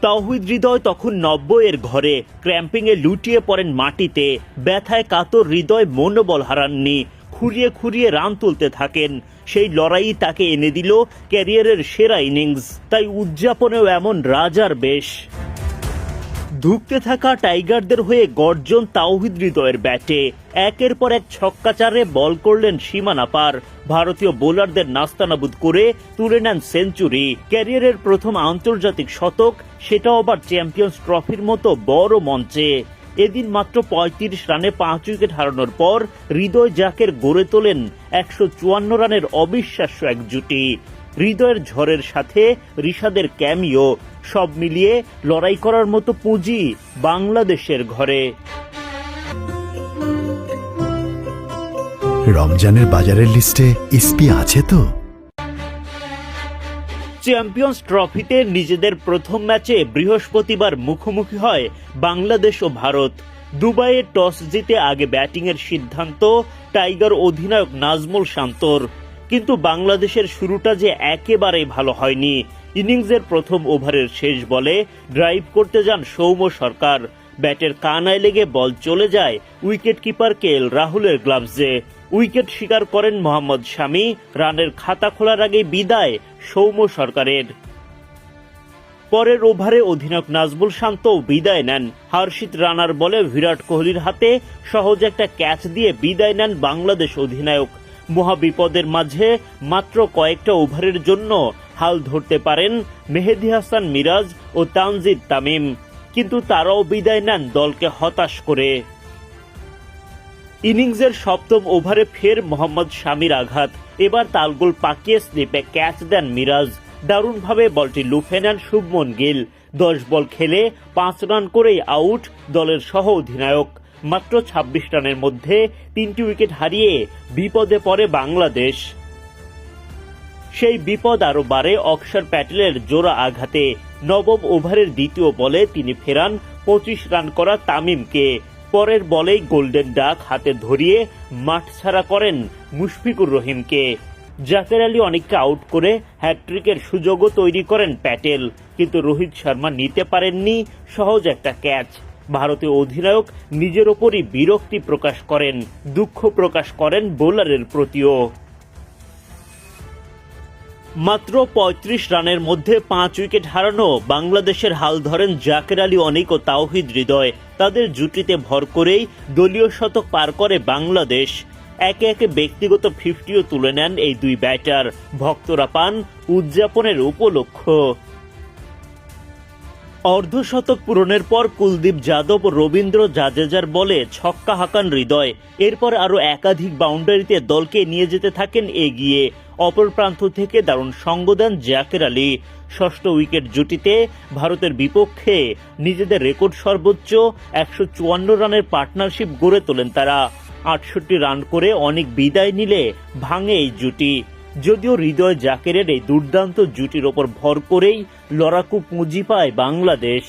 তাওহিদ হৃদয় তখন 90-এর ঘরে ক্র্যাম্পিংয়ে লুটিয়ে পড়েন মাটিতে। ব্যথায় কাতর হৃদয় মনোবল হারাননি, খুঁড়িয়ে খুঁড়িয়ে রান তুলতে থাকেন। সেই লড়াই তাকে এনে দিল ক্যারিয়ারের সেরা ইনিংস। তাই উদযাপনেও এমন রাজার বেশ। ধুঁকতে থাকা টাইগারদের হয়ে গর্জন তাওহিদ হৃদয়ের ব্যাটে। একের পর এক ছক্কাচারে বল করলেন সীমানা পার। ভারতীয় বোলারদের নাস্তানাবুদ করে তুলে নেন সেঞ্চুরি। ক্যারিয়ারের প্রথম আন্তর্জাতিক শতক, সেটাও আবার চ্যাম্পিয়ন্স ট্রফির মতো বড় মঞ্চে। এদিন মাত্র ৩৫ রানে ৫ উইকেট হারানোর পর হৃদয় জাকের গড়ে তোলেন ১৫৪ রানের অবিশ্বাস্য এক জুটি। হৃদয়ের ঝড়ের সাথে ঋষাদের ক্যামিও, সব মিলিয়ে লড়াই করার মতো পুঁজি বাংলাদেশের ঘরে। রমজানের বাজারের লিস্টে ইসপি আছে তো? চ্যাম্পিয়ন্স ট্রফিতে নিজেদের প্রথম ম্যাচে বৃহস্পতিবার মুখোমুখি হয় বাংলাদেশ ও ভারত। দুবাইয়ে টস জিতে আগে ব্যাটিংয়ের সিদ্ধান্ত টাইগার অধিনায়ক নাজমুল শান্তর। কিন্তু বাংলাদেশের শুরুটা যে একেবারেই ভালো হয়নি। ইনিংসের প্রথম ওভারের শেষ বলে ড্রাইভ করতে যান সৌম্য সরকার। ব্যাটের কানায় লেগে বল চলে যায় উইকেট কিপার KL রাহুলের গ্লাভসে। উইকেট শিকার করেন মোহাম্মদ শামি। রানের খাতা খোলার আগে বিদায় সৌম্য সরকারের। পরের ওভারে অধিনায়ক নাজমুল শান্ত বিদায় নেন। হর্ষিত রানার বলে বিরাট কোহলির হাতে সহজ একটা ক্যাচ দিয়ে বিদায় নেন বাংলাদেশ অধিনায়ক। মহাবিপদের মাঝে মাত্র কয়েকটা ওভারের জন্য হাল ধরতে পারেন মেহেদী হাসান মিরাজ ও তানজিদ তামিম, কিন্তু তারাও বিদায় নেন দলকে হতাশ করে। ইনিংসের সপ্তম ওভারে ফের মোহাম্মদ শামির আঘাত। এবার তালগোল পাকিয়ে স্লিপে ক্যাচ দেন মিরাজ। দারুণভাবে বলটি লুফে নেন শুভমন গিল। 10 বল খেলে 5 রান করেই আউট দলের সহ অধিনায়ক। মাত্র 26 রানের মধ্যে 3টি উইকেট হারিয়ে বিপদে পড়ে বাংলাদেশ। সেই বিপদ আরো বাড়ে অক্ষর প্যাটেলের জোড়া আঘাতে। নবম ওভারের দ্বিতীয় বলে তিনি ফেরান 25 রান করা তামিমকে। পরের বলেই গোল্ডেন ডাক হাতে ধরিয়ে মাঠ ছাড়া করেন মুশফিকুর রহিমকে। জাকের আলী অনেককে আউট করে হ্যাট্রিকের সুযোগও তৈরি করেন প্যাটেল, কিন্তু রোহিত শর্মা নিতে পারেননি সহজ একটা ক্যাচ। ভারতীয় অধিনায়ক নিজের ওপরই বিরক্তি প্রকাশ করেন, দুঃখ প্রকাশ করেন বোলারের প্রতিও। মাত্র ৩৫ রানের মধ্যে 5 উইকেট হারানো বাংলাদেশের হাল ধরেন জাকের আলী অনিক ও তাওহিদ হৃদয়। তাদের জুটিতে ভর করেই দলীয় শতক পার করে বাংলাদেশ। একে একে ব্যক্তিগত 50ও তুলে নেন এই দুই ব্যাটার। ভক্তরা পান উদযাপনের উপলক্ষ। অর্ধশতক পূরণের পর কুলদীপ যাদব ও রবীন্দ্র জাদেজার বলে ছক্কা হাঁকান হৃদয়। এরপর আরো একাধিক বাউন্ডারিতে দলকে নিয়ে যেতে থাকেন এগিয়ে। অপর প্রান্ত থেকে দারুণ সঙ্গ দেন জাকের আলী। ষষ্ঠ উইকেট জুটিতে ভারতের বিপক্ষে নিজেদের রেকর্ড সর্বোচ্চ 154 রানের পার্টনারশিপ গড়ে তোলেন তারা। 68 রান করে অনেক বিদায় নিলে ভাঙে এই জুটি। যদিও হৃদয় জাকেরের এই দুর্দান্ত জুটির ওপর ভর করেই লড়াকু পুঁজি পায় বাংলাদেশ।